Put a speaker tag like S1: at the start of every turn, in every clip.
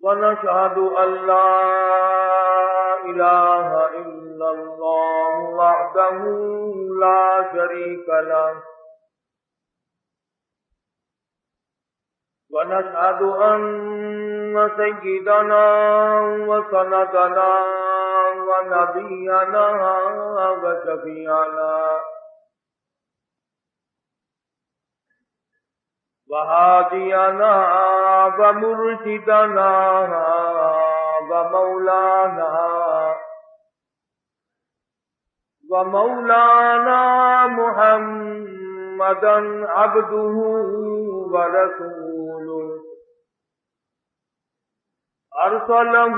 S1: ونشهد أن لا إله إلا الله وحده لا شريك له ونشهد أن سيدنا وسندنا ونبينا وشفيعنا وهادينا ومرشدنا ومولانا محمدا عبده ورسوله أرسله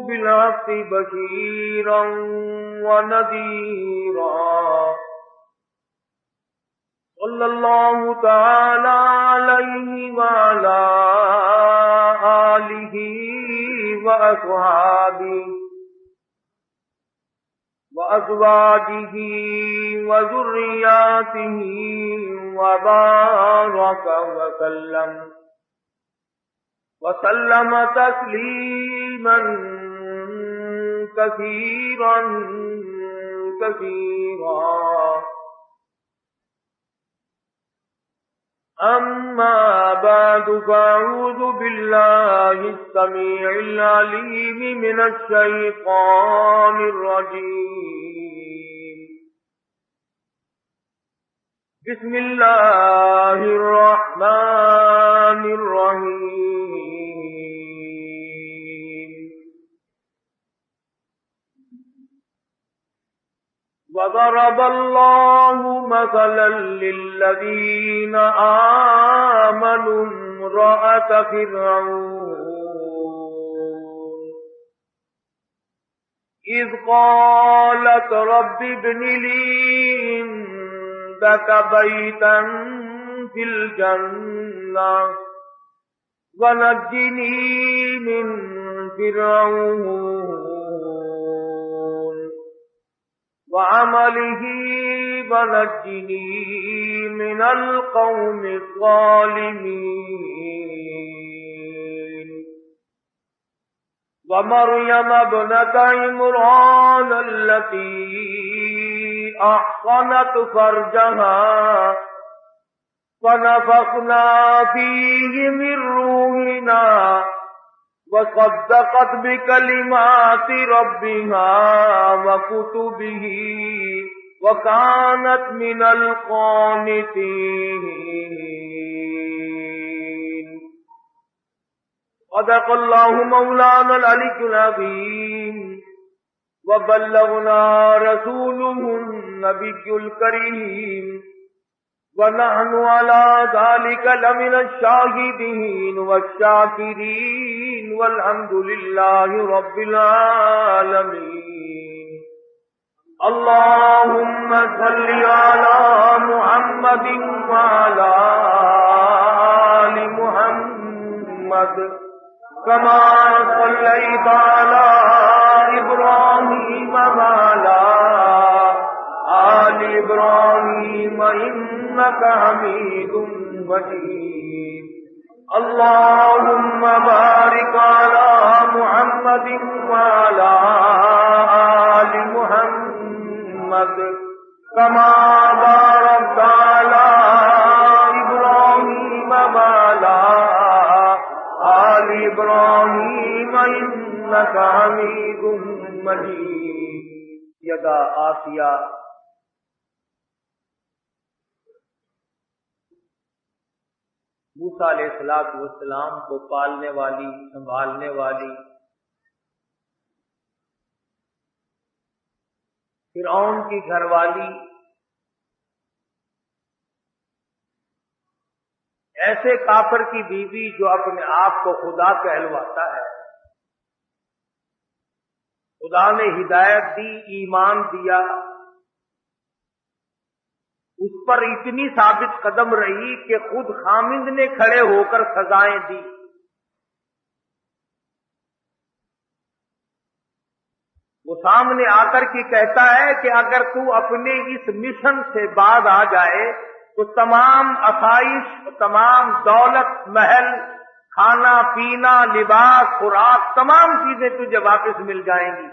S1: بالحق بشيرا ونذيرا صلى الله تعالى عليه وعلى آله وأصحابه وأزواجه وذرياته وبارك وسلم تسليما كثيرا أما بعد فأعوذ بالله السميع العليم من الشيطان الرجيم بسم الله الرحمن الرحيم وضرب الله مثلا للذين آمنوا امرأة فرعون إذ قالت رب ابن لي عندك بيتا في الجنة ونجني من فرعون وعمله ونجني من القوم الظالمين ومريم ابنة عمران التي أحصنت فرجها فنفخنا فيه من روحنا وصدقت بكلمات ربها وكتبه وكانت من القانتين صدق الله مولانا العلي العظيم وبلغنا رسوله النبي الكريم ونحن على ذلك لمن الشاهدين والشاكرين والحمد لله رب العالمين اللهم صل على محمد وعلى آل محمد كما صليت على إبراهيم وعلى آل إبراهيم إنك حميد مجيد اللهم بارك على محمد وعلى آل محمد كما باركت على إبراهيم وعلى آل إبراهيم إنك حميد مجيد یدا آسیہ موسیٰ علیہ السلام کو پالنے والی، سنبھالنے والی، فرعون کی گھر والی، ایسے کافر کی بیوی جو اپنے آپ کو خدا کہلواتا ہے، خدا نے ہدایت دی، ایمان دیا، اس پر اتنی ثابت قدم رہی کہ خود خامند نے کھڑے ہو کر سزائیں دی۔ وہ سامنے آ کر کے کہتا ہے کہ اگر تو اپنے اس مشن سے باز آ جائے تو تمام آسائش، تمام دولت، محل کھانا پینا لباس خوراک تمام چیزیں تجھے واپس مل جائیں گی،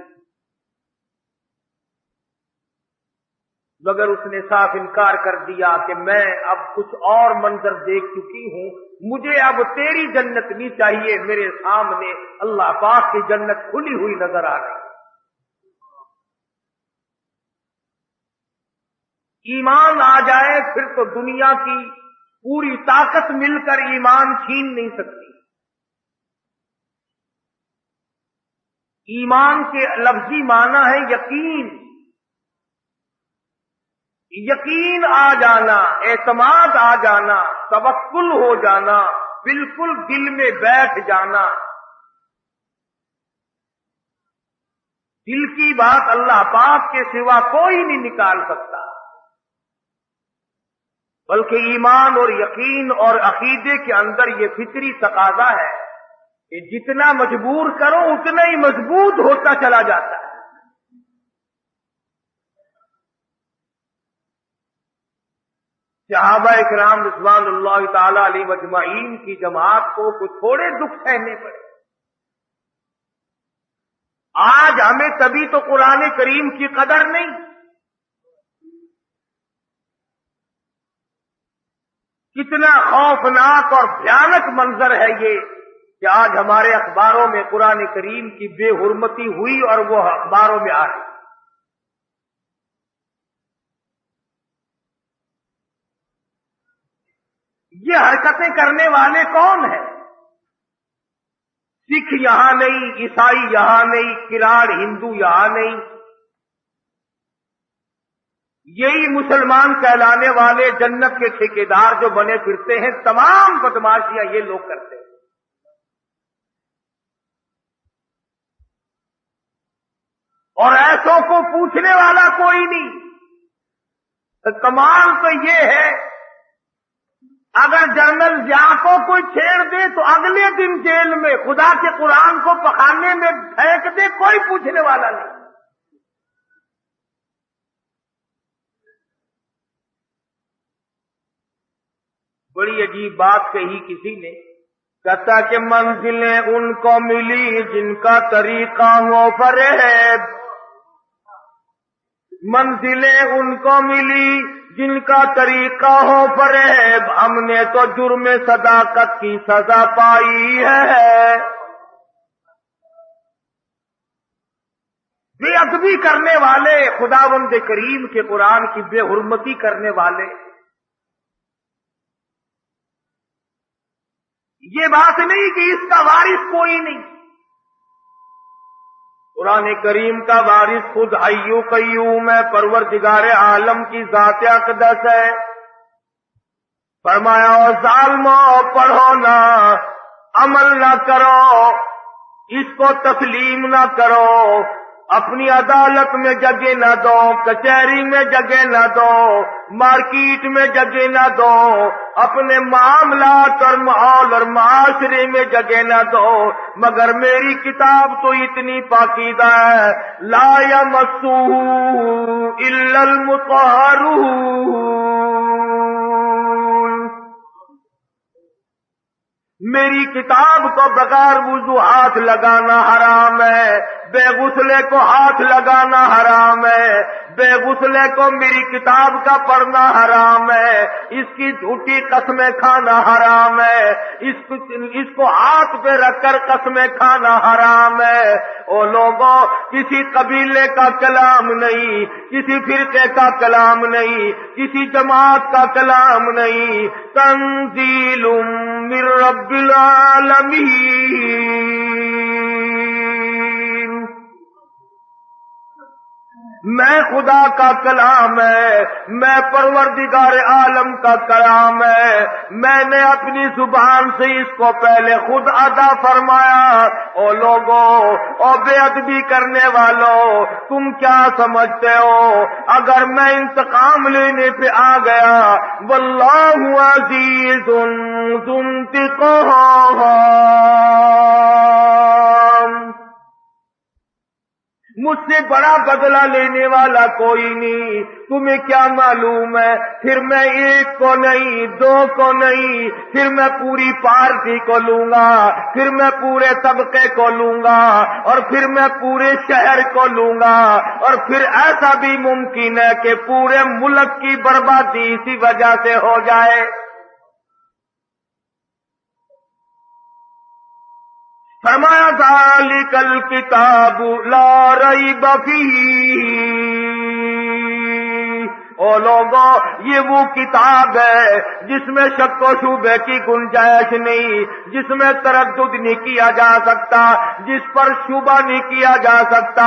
S1: مگر اس نے صاف انکار کر دیا کہ میں اب کچھ اور منظر دیکھ چکی ہوں، مجھے اب تیری جنت نہیں چاہیے، میرے سامنے اللہ پاک کی جنت کھلی ہوئی نظر آ رہی ہے۔ ایمان آ جائے پھر تو دنیا کی پوری طاقت مل کر ایمان چھین نہیں سکتی۔ ایمان کے لفظی معنی ہے یقین، یقین آ جانا، اعتماد آ جانا، توکل ہو جانا، بالکل دل میں بیٹھ جانا۔ دل کی بات اللہ پاک کے سوا کوئی نہیں نکال سکتا، بلکہ ایمان اور یقین اور عقیدے کے اندر یہ فطری تقاضا ہے کہ جتنا مجبور کرو اتنا ہی مضبوط ہوتا چلا جاتا ہے۔ صحابہ کرام رضوان اللہ تعالی علیہ اجمعین کی جماعت کو کچھ تھوڑے دکھ سہنے پڑے۔ آج ہمیں تبھی تو قرآن کریم کی قدر نہیں، کتنا خوفناک اور بھیانک منظر ہے یہ کہ آج ہمارے اخباروں میں قرآن کریم کی بے حرمتی ہوئی اور وہ اخباروں میں آ رہی۔ یہ حرکتیں کرنے والے کون ہیں؟ سکھ یہاں نہیں، عیسائی یہاں نہیں، کراڑ ہندو یہاں نہیں، یہی مسلمان کہلانے والے جنت کے ٹھیکیدار جو بنے پھرتے ہیں، تمام بدماشیاں یہ لوگ کرتے ہیں۔ اور ایسوں کو پوچھنے والا کوئی نہیں۔ کمال تو یہ ہے اگر جنرل ضیاء کو کوئی چھیڑ دے تو اگلے دن جیل میں خدا کے قرآن کو پخانے میں پھینک دے، کوئی پوچھنے والا نہیں۔ بڑی عجیب بات کہی کسی نے، کہتا کہ منزلیں ان کو ملی جن کا طریقہ ہو فریب، منزلیں ان کو ملی جن کا طریقہ ہو فریب، ہم نے تو جرم صداقت کی سزا پائی ہے۔ بے ادبی کرنے والے، خداوند کریم کے قرآن کی بے حرمتی کرنے والے، یہ بات نہیں کہ اس کا وارث کوئی نہیں۔ قرآن کریم کا وارث خود حی قیوم ہے، پروردگار عالم کی ذات اقدس ہے۔ فرمایا او ظالمو پڑھو نہ، عمل نہ کرو، اس کو تسلیم نہ کرو، اپنی عدالت میں جگہ نہ دو، کچہری میں جگہ نہ دو، مارکیٹ میں جگہ نہ دو، اپنے معاملات اور ماحول اور معاشرے میں جگہ نہ دو، مگر میری کتاب تو اتنی پاکیزہ ہے، لا یمسہ الا المطہرون، میری کتاب کو بغیر وضو ہاتھ لگانا حرام ہے، بے غسلے کو ہاتھ لگانا حرام ہے، بے غسلے کو میری کتاب کا پڑھنا حرام ہے، اس کی جھوٹی قسمیں کھانا حرام ہے، اس کو ہاتھ پہ رکھ کر قسمیں کھانا حرام ہے۔ او لوگوں، کسی قبیلے کا کلام نہیں، کسی فرقے کا کلام نہیں، کسی جماعت کا کلام نہیں، تنزیل من رب العالمین، میں خدا کا کلام ہے، میں پروردگار عالم کا کلام ہے، میں نے اپنی زبان سے اس کو پہلے خود ادا فرمایا۔ او لوگوں، او بے ادبی کرنے والوں، تم کیا سمجھتے ہو اگر میں انتقام لینے پہ آ گیا؟ واللہ عزیز ذو انتقام، مجھ سے بڑا بدلہ لینے والا کوئی نہیں. تمہیں کیا معلوم ہے؟ پھر میں ایک کو نہیں، دو کو نہیں، پھر میں پوری پارٹی کو لوں گا، پھر میں پورے طبقے کو لوں گا، اور پھر میں پورے شہر کو لوں گا، اور پھر ایسا بھی ممکن ہے کہ پورے ملک کی بربادی اسی وجہ سے ہو جائے. فرمایا ذالک الکتاب لا ریب فیہ. او لوگوں، یہ وہ کتاب ہے جس میں شک و شبہ کی گنجائش نہیں، جس میں تردد نہیں کیا جا سکتا، جس پر شبہ نہیں کیا جا سکتا،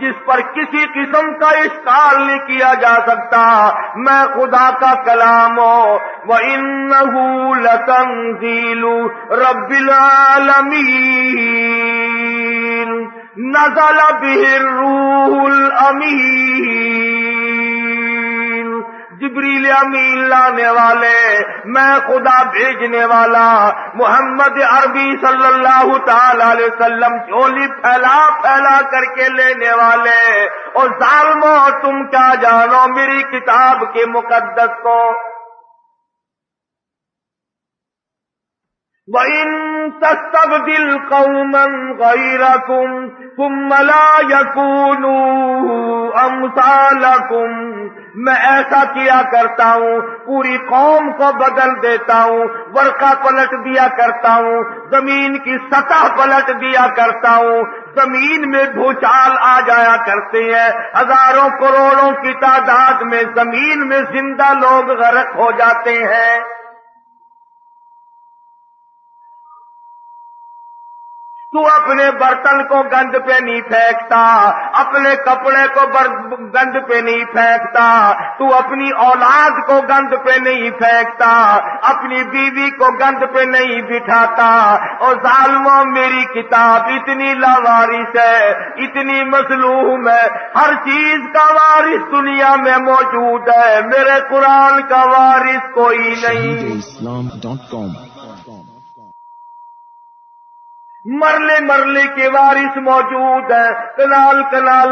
S1: جس پر کسی قسم کا اشکال نہیں کیا جا سکتا. میں خدا کا کلام ہوں. وَإِنَّهُ لَتَنزِيلُ رَبِّ الْعَالَمِينَ نَزَلَ بِهِ الرُّوحُ الْأَمِينُ. جبریل امین لانے والے، میں خدا بھیجنے والا، محمد عربی صلی اللہ تعالی علیہ وسلم جھولی پھیلا پھیلا کر کے لینے والے. اور ظالمو، تم کیا جانو میری کتاب کے مقدس کو. وَإِن تَسْتَبْدِلْ قَوْمًا غَيْرَكُمْ ثُمَّ لَا يَكُونُوا أَمْثَالَكُمْ. میں ایسا کیا کرتا ہوں، پوری قوم کو بدل دیتا ہوں، ورقہ پلٹ دیا کرتا ہوں، زمین کی سطح پلٹ دیا کرتا ہوں، زمین میں بھوچال آ جایا کرتے ہیں، ہزاروں کروڑوں کی تعداد میں زمین میں زندہ لوگ غرق ہو جاتے ہیں. تو اپنے برتن کو گند پہ نہیں پھینکتا، اپنے کپڑے کو گند پہ نہیں پھینکتا، تو اپنی اولاد کو گند پہ نہیں پھینکتا، اپنی بیوی کو گند پہ نہیں بٹھاتا. اور ظالموں، میری کتاب اتنی لاوارث ہے، اتنی مظلوم ہے، ہر چیز کا وارث دنیا میں موجود ہے، میرے قرآن کا وارث کوئی نہیں. مرلے کے وارث موجود ہے، کنال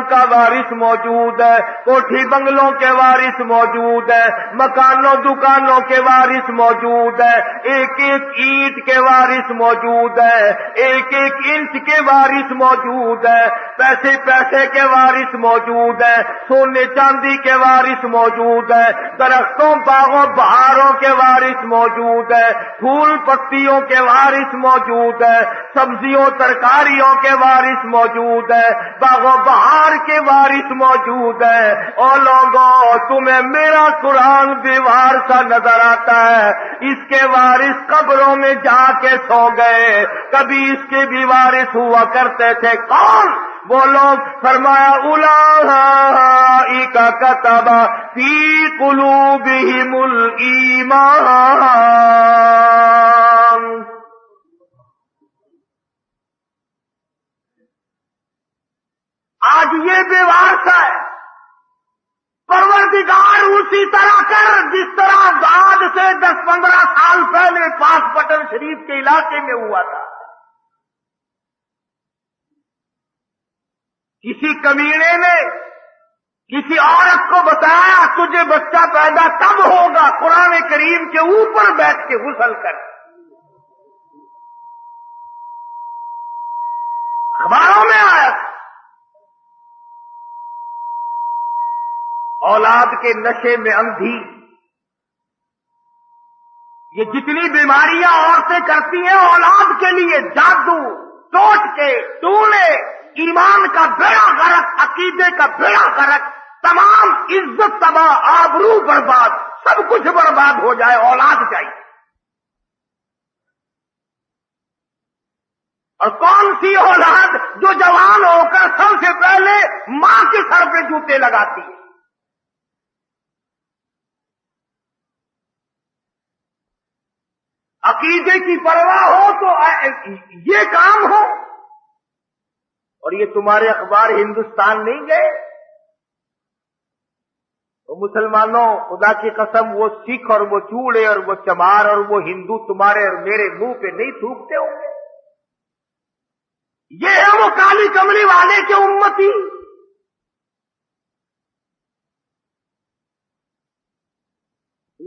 S1: کا وارث موجود ہے، کوٹھی بنگلوں کے وارث موجود ہے، مکانوں دکانوں کے وارث موجود ہے، ایک ایک اینٹ کے وارث موجود ہے، ایک ایک انچ کے وارث موجود ہے، پیسے کے وارث موجود ہے، سونے چاندی کے وارث موجود ہے، درختوں باغوں بہاروں کے وارث موجود ہے، پھول پتیوں کے وارث موجود ہے، سبزیوں ترکاریوں کے وارث موجود ہے، باغ و بہار کے وارث موجود ہے. اور لوگوں، تمہیں میرا قرآن دیوار سا نظر آتا ہے، اس کے وارث قبروں میں جا کے سو گئے، کبھی اس کے بھی وارث ہوا کرتے تھے. کون وہ لوگ؟ فرمایا اولئک کتب فی قلوبہم الایمان. آج یہ بے وارث ہے. پروردگار اسی طرح کر جس طرح بعد سے 10-15 سال پہلے پاک پٹن شریف کے علاقے میں ہوا تھا. کسی کمینے نے کسی عورت کو بتایا تجھے بچہ پیدا تب ہوگا قرآن کریم کے اوپر بیٹھ کے غسل کر. اخباروں میں آیا تھا. اولاد کے نشے میں اندھی، یہ جتنی بیماریاں عورتیں کرتی ہیں اولاد کے لیے، جادو، ٹوٹ کے ٹولے، ایمان کا بیڑا غرق، عقیدے کا بیڑا غرق، تمام عزت تباہ، آبرو برباد، سب کچھ برباد ہو جائے، اولاد چاہیے. اور کون سی اولاد جو جوان ہو کر سب سے پہلے ماں کے سر پہ جوتے لگاتی ہے؟ عقیدے کی پرواہ ہو تو یہ کام ہو. اور یہ تمہارے اخبار ہندوستان نہیں گئے تو مسلمانوں، خدا کی قسم، وہ سکھ اور وہ چوڑے اور وہ چمار اور وہ ہندو تمہارے اور میرے منہ پہ نہیں تھوکتے ہوں گے. یہ ہے وہ کالی کملی والے کے امتی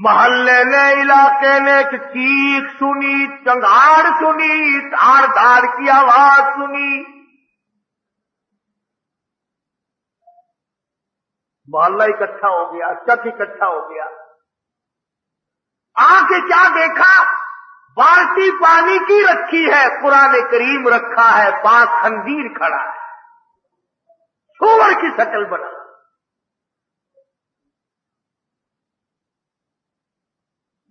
S1: محلے نے علاقے نے ایک چیخ سنی، چنگاڑ سنی، دھاڑ دھاڑ کی آواز سنی. محلہ اکٹھا ہو گیا، چک اکٹھا ہو گیا. آ کے کیا دیکھا؟ بالٹی پانی کی رکھی ہے، قرآن کریم رکھا ہے، پاس خنزیر کھڑا ہے، سور کی شکل بنا.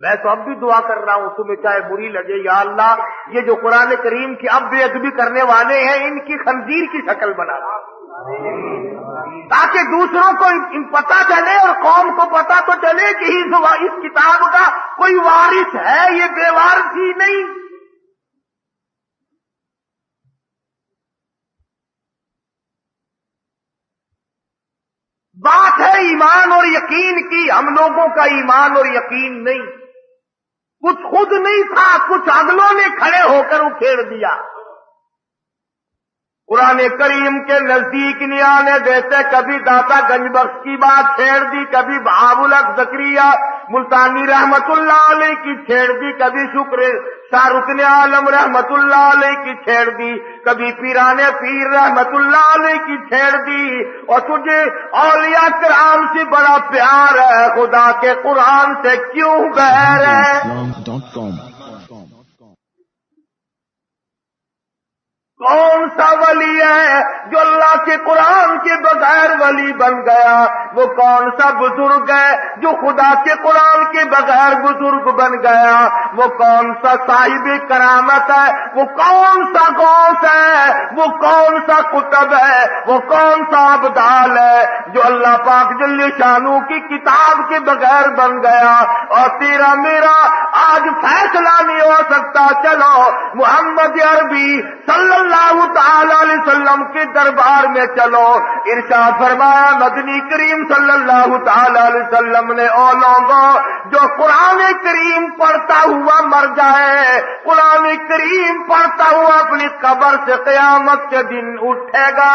S1: میں تو اب بھی دعا کر رہا ہوں، تمہیں چاہے بری لگے، یا اللہ یہ جو قرآن کریم کی اب بے ادبی کرنے والے ہیں ان کی خنزیر کی شکل بنا، تاکہ دوسروں کو پتا چلے اور قوم کو پتا تو چلے کہ اس کتاب کا کوئی وارث ہے، یہ بے وارث ہی نہیں. بات ہے ایمان اور یقین کی، ہم لوگوں کا ایمان اور یقین نہیں. کچھ خود نہیں تھا، کچھ اگلوں نے کھڑے ہو کر اکھیڑ دیا. قرآن کریم کے نزدیک نہیں آنے دیتے. کبھی داتا گنج بخش کی بات چھیڑ دی، کبھی بہاء الحق زکریا ملتانی رحمت اللہ علیہ کی چھیڑ دی، کبھی شکر شاہ رکن عالم رحمت اللہ علیہ کی چھیڑ دی، کبھی پیران پیر رحمت اللہ علیہ کی چھیڑ دی. اور تجھے اولیاء کرام سے بڑا پیار ہے، خدا کے قرآن سے کیوں غیر ہے؟ کون سا ولی ہے جو اللہ کے قرآن کے بغیر ولی بن گیا؟ وہ کون سا بزرگ ہے جو خدا کے قرآن کے بغیر بزرگ بن گیا؟ وہ کون سا صاحب کرامت ہے؟ وہ کون سا غوث ہے؟ وہ کون سا قطب ہے؟ وہ کون سا ابدال ہے جو اللہ پاک جل شانو کی کتاب کے بغیر بن گیا؟ اور تیرا میرا آج فیصلہ نہیں ہو سکتا. چلو محمد عربی صلی اللہ تعالی علیہ وسلم کے دربار میں چلو. ارشاد فرمایا مدنی کریم صلی اللہ تعالی علیہ وسلم نے، او لوگوں جو قرآن کریم پڑھتا ہوا مر جائے، قرآن کریم پڑھتا ہوا اپنی قبر سے قیامت کے دن اٹھے گا.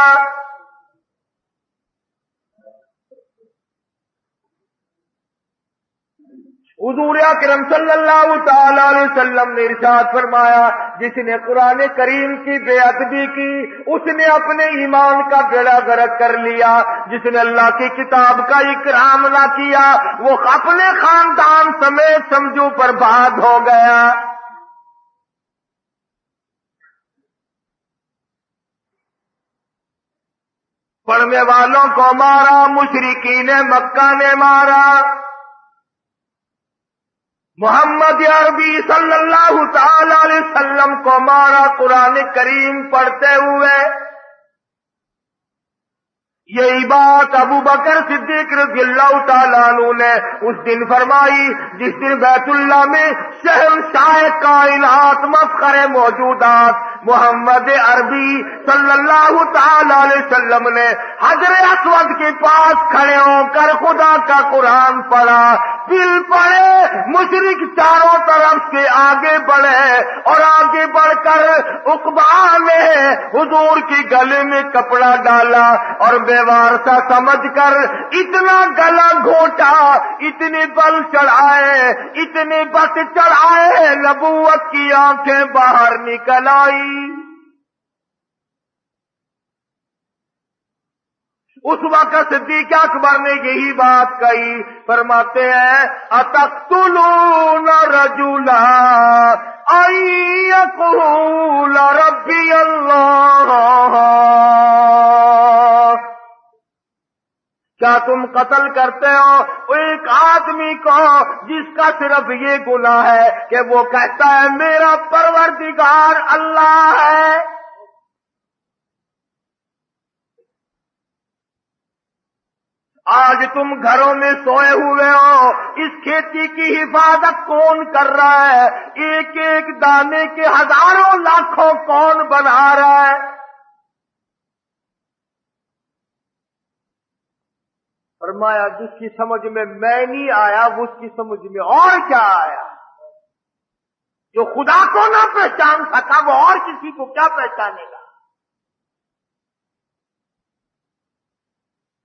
S1: حضور اکرم صلی اللہ تعالی علیہ وسلم نے ارشاد فرمایا جس نے قرآن کریم کی بے ادبی کی اس نے اپنے ایمان کا بیڑا غرق کر لیا. جس نے اللہ کی کتاب کا اکرام نہ کیا وہ اپنے خاندان سمیت سمجھو برباد ہو گیا. پڑھنے والوں کو مارا، مشرکین مکہ نے مارا. محمد عربی صلی اللہ تعالی علیہ وسلم کو مارا قرآن کریم پڑھتے ہوئے. یہی بات ابو بکر صدیق رضی اللہ تعالیٰ عنہ نے اس دن فرمائی جس دن بیت اللہ میں شہنشاہ کائنات مفخر موجودات محمد عربی صلی اللہ تعالی علیہ وسلم نے حجر اسود کے پاس کھڑے ہو کر خدا کا قرآن پڑھا. دل پڑے مشرک چاروں طرف سے آگے بڑھے اور آگے بڑھ کر عقبہ نے حضور کی گلے میں کپڑا ڈالا اور بیوار سا سمجھ کر اتنا گلا گھونٹا، اتنے بل چڑھائے، اتنے بت چڑھائے، نبوت کی آنکھیں باہر نکل آئی. اس وقت صدیق اکبر نے یہی بات کہی. فرماتے ہیں اتقتلون رجلا ان یقول ربی اللہ، کیا تم قتل کرتے ہو ایک آدمی کو جس کا صرف یہ گناہ ہے کہ وہ کہتا ہے میرا پروردگار اللہ ہے؟ آج تم گھروں میں سوئے ہوئے ہو، اس کھیتی کی حفاظت کون کر رہا ہے؟ ایک ایک دانے کے ہزاروں لاکھوں کون بنا رہا ہے؟ فرمایا جس کی سمجھ میں نہیں آیا وہ اس کی سمجھ میں اور کیا آیا؟ جو خدا کو نہ پہچان سکا وہ اور کسی کو کیا پہچانے گا؟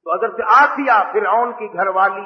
S1: تو حضرت آسیہ فرعون کی گھر والی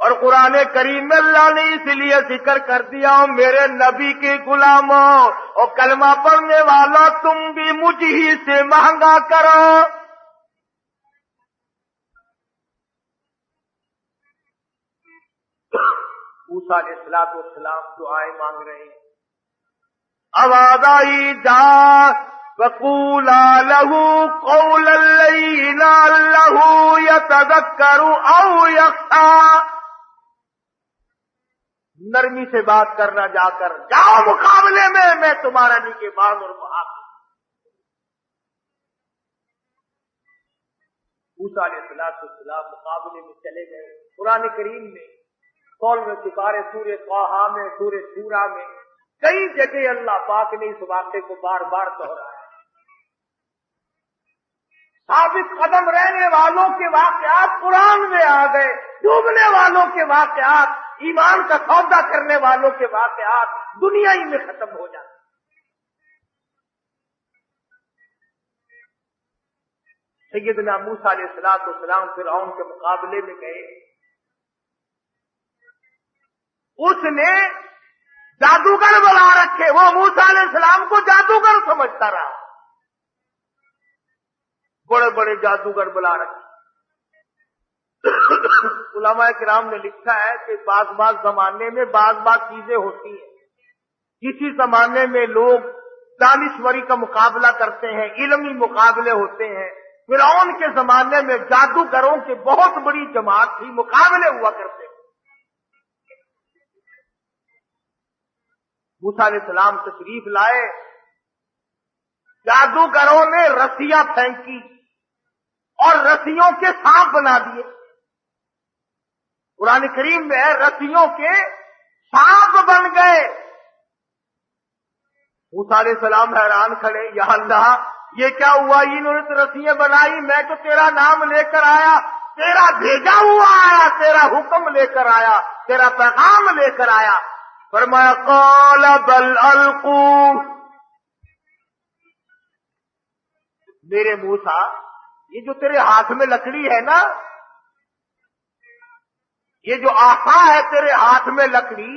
S1: اور قرآن کریم میں اللہ نے اس لیے ذکر کر دیا میرے نبی کے غلاموں اور کلمہ پڑھنے والا تم بھی مجھ ہی سے مہنگا کرو. موسیٰ علیہ السلام دعائیں مانگ رہے ہیں. آواز آئی جا وَقُولَا لَهُ قَوْلًا لَّيِّنًا لَّعَلَّهُ يَتَذَكَّرُ أَوْ يَخْشَىٰ. نرمی سے بات کرنا جا کر جاؤ مقابلے میں تمہارا نگہبان اور محافظ. موسیٰ علیہ السلام مقابلے میں چلے گئے. قرآن کریم میں قول میں سپارے سورہ طٰہٰ میں سورہ شورى میں کئی جگہ اللہ پاک نے اس واقعے کو بار بار دہرایا. ثابت قدم رہنے والوں کے واقعات قرآن میں آ گئے. ڈوبنے والوں کے واقعات، ایمان کا سودا کرنے والوں کے واقعات دنیا ہی میں ختم ہو جاتے. سیدنا موسیٰ علیہ السلام فرعون کے مقابلے میں گئے. اس نے جادوگر بلا رکھے. وہ موسیٰ علیہ السلام کو جادوگر سمجھتا رہا. بڑے بڑے جادوگر بلا رکھے. علماء کرام نے لکھا ہے کہ بعض زمانے میں بعض چیزیں ہوتی ہیں. کسی زمانے میں لوگ دانشوری کا مقابلہ کرتے ہیں، علمی مقابلے ہوتے ہیں. فرعون کے زمانے میں جادوگروں کی بہت بڑی جماعت تھی، مقابلے ہوا کرتے. موسیٰ علیہ السلام تشریف لائے. جادوگروں نے رسیاں پھینکی اور رسیوں کے سانپ بنا دیے. قرآن کریم میں رسیوں کے سانپ بن گئے. موسیٰ علیہ السلام حیران کھڑے، یا اللہ یہ کیا ہوا؟ انہوں نے تو رسیاں بنائی، میں تو تیرا نام لے کر آیا، تیرا بھیجا ہوا آیا، تیرا حکم لے کر آیا، تیرا پیغام لے کر آیا. فرمایا قال بل القوا. میرے موسیٰ یہ جو تیرے ہاتھ میں لکڑی ہے نا، یہ جو آسا ہے تیرے ہاتھ میں لکڑی،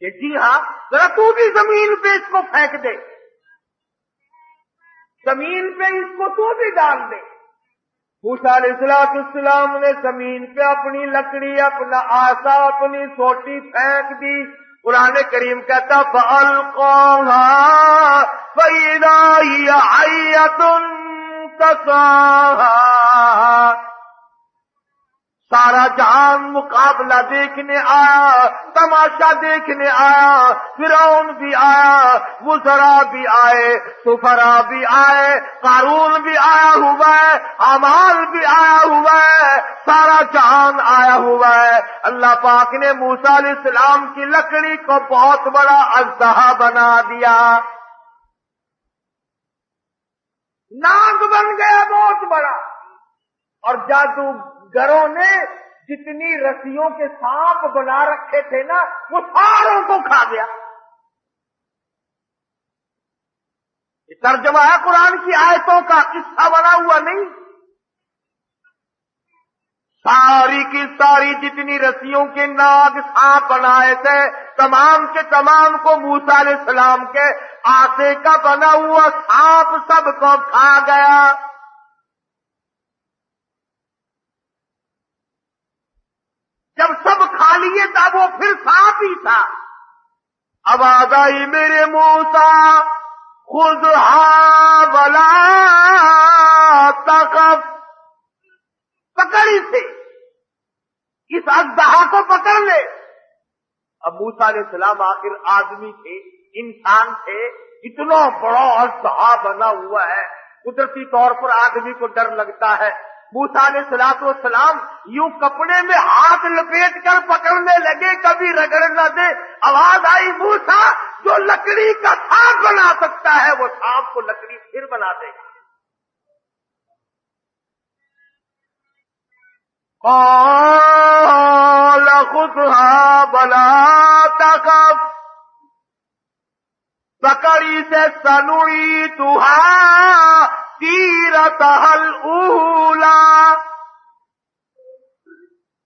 S1: کہ جی ہاں، ذرا تو بھی زمین پہ اس کو پھینک دے، زمین پہ اس کو تو بھی ڈال دے. موسیٰ علیہ السلام نے زمین پہ اپنی لکڑی، اپنا آسا، اپنی سوٹی پھینک دی. قرآن کریم کہتا فَأَلْقَاهَا فَإِذَا هِيَ حَيَّةٌ تَسْعَىٰ. سارا جہان مقابلہ دیکھنے آیا، تماشا دیکھنے آیا. فرعون بھی آیا، وزراء بھی آئے، سفراء بھی آئے، قارون بھی آیا ہوا ہے، حامان بھی آیا ہوا ہے، سارا جہان آیا ہوا ہے. اللہ پاک نے موسیٰ علیہ السلام کی لکڑی کو بہت بڑا اژدہا بنا دیا. ناگ بن گیا بہت بڑا. اور جادوگروں نے جتنی رسیوں کے سانپ بنا رکھے تھے نا، وہ ساروں کو کھا گیا. یہ ترجمہ ہے قرآن کی آیتوں کا، قصہ بنا ہوا نہیں. ساری کی ساری جتنی رسیوں کے ناگ سانپ بنائے تھے، تمام کے تمام کو موسیٰ علیہ السلام کے آسے کا بنا ہوا سانپ سب کو کھا گیا. جب سب کھا لیے تب وہ پھر سانپ ہی تھا. آواز آئی میرے موسیٰ خذھا ولا تخف. پکڑی سے اس اژدہا کو پکڑ لے. اب موسیٰ علیہ السلام آخر آدمی تھے، انسان تھے. اتنا بڑا اژدہا بنا ہوا ہے، قدرتی طور پر آدمی کو ڈر لگتا ہے. موسیٰ علیہ السلام یوں کپڑے میں ہاتھ لپیٹ کر پکڑنے لگے، کبھی رگڑ نہ دے. آواز آئی موسیٰ جو لکڑی کا سانپ بنا سکتا ہے وہ سانپ کو لکڑی پھر بنا دے گا. قال خذھا ولا تخف. پکڑی سے سنعیدھا سیرتھا الاولی.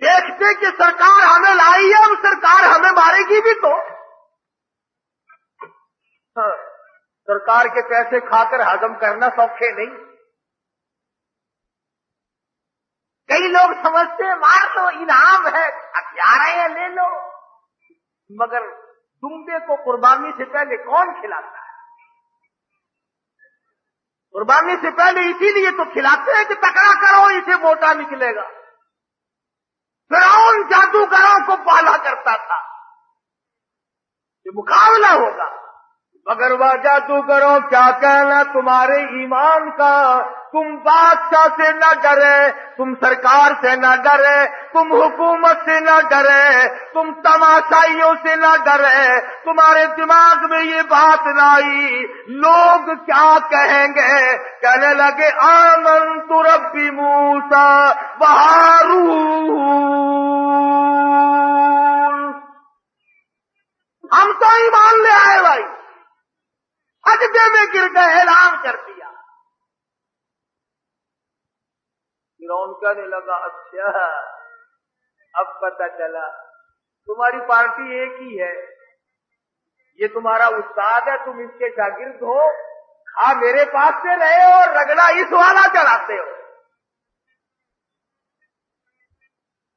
S1: دیکھتے کہ سرکار ہمیں لائی ہے، اب سرکار ہمیں مارے گی بھی تو سرکار کے پیسے کھا کر ہضم کرنا سوکھے نہیں۔ کئی لوگ سمجھتے ہیں مار لو انعام ہے، ہتھیار ہے لے لو، مگر دمبے کو قربانی سے پہلے کون کھلاتا ہے؟ قربانی سے پہلے اسی لیے تو کھلاتے ہیں کہ تکڑا کرو اسے موٹا نکلے گا۔ فرعون جادوگروں کو پالا کرتا تھا، یہ مقابلہ ہوگا، مگر وہ جادوگروں کیا کہنا تمہارے ایمان کا، تم بادشاہ سے نہ ڈرے، تم سرکار سے نہ ڈرے، تم حکومت سے نہ ڈرے، تم تماشائیوں سے نہ ڈرے، تمہارے دماغ میں یہ بات نہ آئی لوگ کیا کہیں گے۔ کہنے لگے آمنت ربی موسیٰ و ہارون، ہم تو ایمان لے آئے بھائی، سجدے میں گر گئے، اعلان کر دیا۔ فرعون کہنے لگا اچھا اب پتہ چلا تمہاری پارٹی ایک ہی ہے، یہ تمہارا استاد ہے، تم اس کے شاگرد ہو، کھا میرے پاس سے رہے ہو اور رگڑا اس والا چلاتے ہو،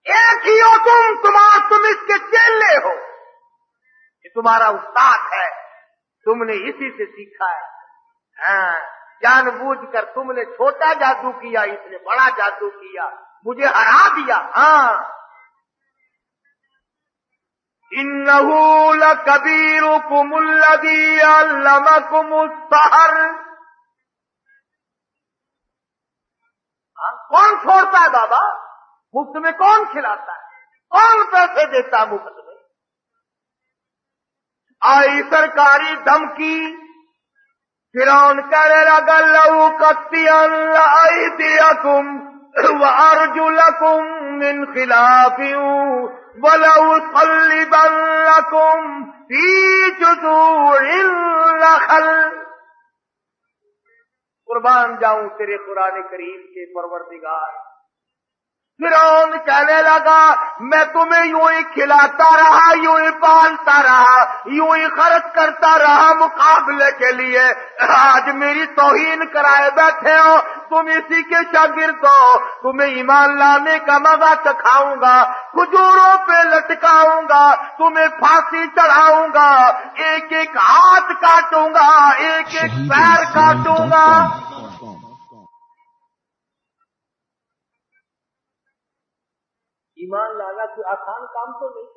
S1: ایک ہی ہو تم اس کے چیلے ہو، یہ تمہارا استاد ہے، تم نے اسی سے سیکھا ہے۔ ہاں جان بوجھ کر تم نے چھوٹا جادو کیا، اس نے بڑا جادو کیا، مجھے ہرا دیا۔ ہاں انہو لکبیرکم الذی علمکم السحر، کون چھوڑتا ہے بابا؟ مفت میں کون کھلاتا ہے؟ کون پیسے دیتا مفت میں؟ آئی سرکاری دھمکی، فرعون کہنے لگا لأقطعن أيديكم وأرجلكم من خلاف ولأصلبنكم في جذوع النخل۔ قربان جاؤں تیرے قرآن کریم کے پروردگار۔ فرعون کہنے لگا میں تمہیں یوں ہی کھلاتا رہا، یوں ہی پالتا رہا، یوں ہی خرچ کرتا رہا مقابلے کے لیے، آج میری توہین کرائے بیٹھے ہو، تم اسی کے شاگرد ہو، تمہیں ایمان لانے کا مزہ چکھاؤں گا، کھجوروں پہ لٹکاؤں گا، تمہیں پھانسی چڑھاؤں گا، ایک ایک ہاتھ کاٹوں گا، ایک ایک پیر کاٹوں گا۔ ایمان لانا کوئی آسان کام تو نہیں۔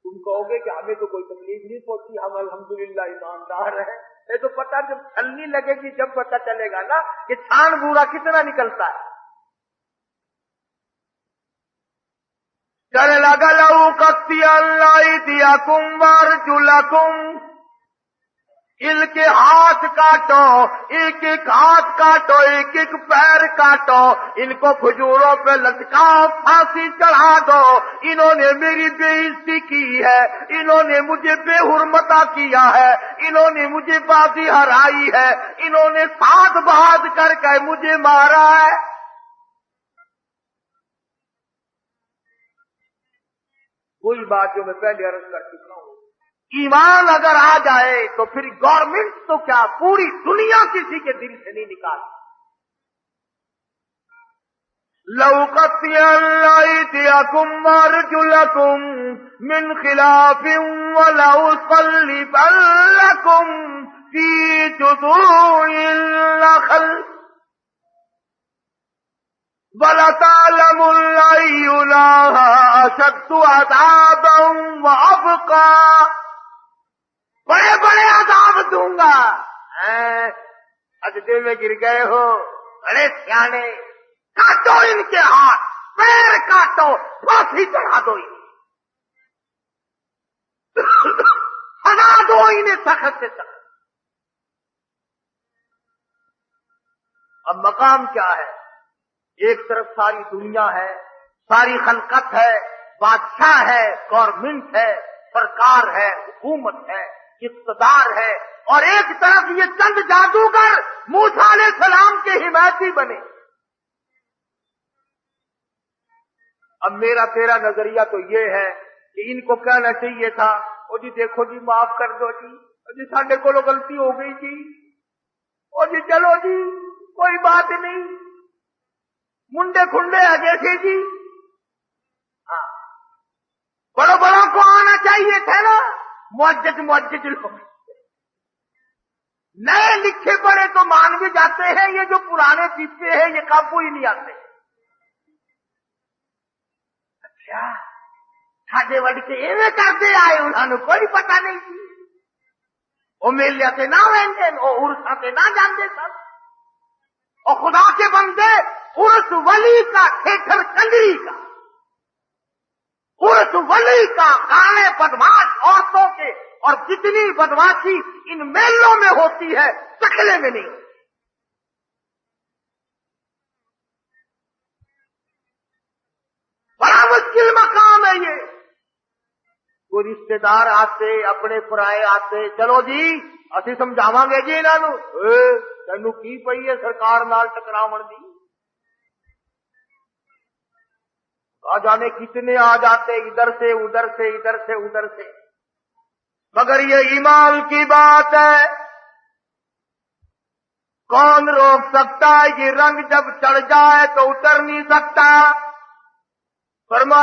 S1: تم کہو گے کہ ہمیں تو کوئی تکلیف نہیں پہنچی، ہم الحمدللہ ایماندار ہیں، یہ تو پتہ جب چھلنی لگے گی جب پتہ چلے گا نا کہ چھان بورا کتنا نکلتا ہے۔ کہنے لگا لأقطعن أيديكم وأرجلكم، ان کے ہاتھ کاٹو، ایک ایک ہاتھ کاٹو، ایک ایک پیر کاٹو، ان کو کھجوروں پہ لٹکاؤ، پھانسی چڑھا دو۔ انہوں نے میری بے عزتی کی ہے، انہوں نے مجھے بے حرمتا کیا ہے، انہوں نے مجھے بازی ہرائی ہے، انہوں نے ساتھ بہاد کر کے مجھے مارا ہے۔ کوئی بات جو میں پہلے عرض کر چکا ہوں، ایمان اگر آ جائے تو پھر گورنمنٹ تو کیا پوری دنیا کسی کے دل سے نہیں نکالتی۔ لأقطعن أيديكم وأرجلكم من خلاف ولأصلبنكم في جذوع النخل وَلَتَعْلَمُنَّ أَيُّنَا أَشَدُّ عَذَابًا وَأَبْقَىٰ، بڑے بڑے عذاب دوں گا۔ سجدے میں گر گئے ہو، بڑے سیانے، کاٹو ان کے ہاتھ پیر کاٹو، پھانسی چڑھا دو، سزا دو انہیں سخت سے سخت۔ اب مقام کیا ہے؟ ایک طرف ساری دنیا ہے، ساری خلقت ہے، بادشاہ ہے، گورنمنٹ ہے، سرکار ہے، حکومت ہے، اقتدار ہے، اور ایک طرف یہ چند جادوگر موسیٰ علیہ السلام کے حمایتی بنے۔ اب میرا تیرا نظریہ تو یہ ہے کہ ان کو کہنا چاہیے تھا او جی دیکھو جی معاف کر دو جی ساڈے کولوں غلطی ہو گئی جی او جی چلو جی کوئی بات نہیں منڈے کھنڈے ہے سے جی بڑوں بڑوں کو آنا چاہیے تھا نا معجز لوگ نئے لکھے پڑے تو مان بھی جاتے ہیں یہ جو پرانے پیتے ہیں یہ قابو ہی نہیں آتے اچھا ساڈے وڈ کے ایویں کرتے آئے انہوں نے کوئی پتہ نہیں سی وہ میلے سے نہ وینڈے وہ عرصاں سے نہ جاندے سن اور خدا کے بندے عرس ولی کا ٹھیٹر کنجری کا عرس ولی کا کانے بدماش عورتوں کے اور جتنی بدماشی ان میلوں میں ہوتی ہے چکلے میں نہیں بڑا مشکل مقام ہے یہ کوئی رشتے دار آتے اپنے پرائے آتے چلو جی اسی سمجھاواں گے جی انہاں نوں تینوں کی پئی ہے سرکار نال ٹکراون دی آ جانے کتنے آ جاتے ادھر سے ادھر سے ادھر سے ادھر سے مگر یہ ایمان کی بات ہے کون روک سکتا ہے یہ رنگ جب چڑھ جائے تو اتر نہیں سکتا فرمایا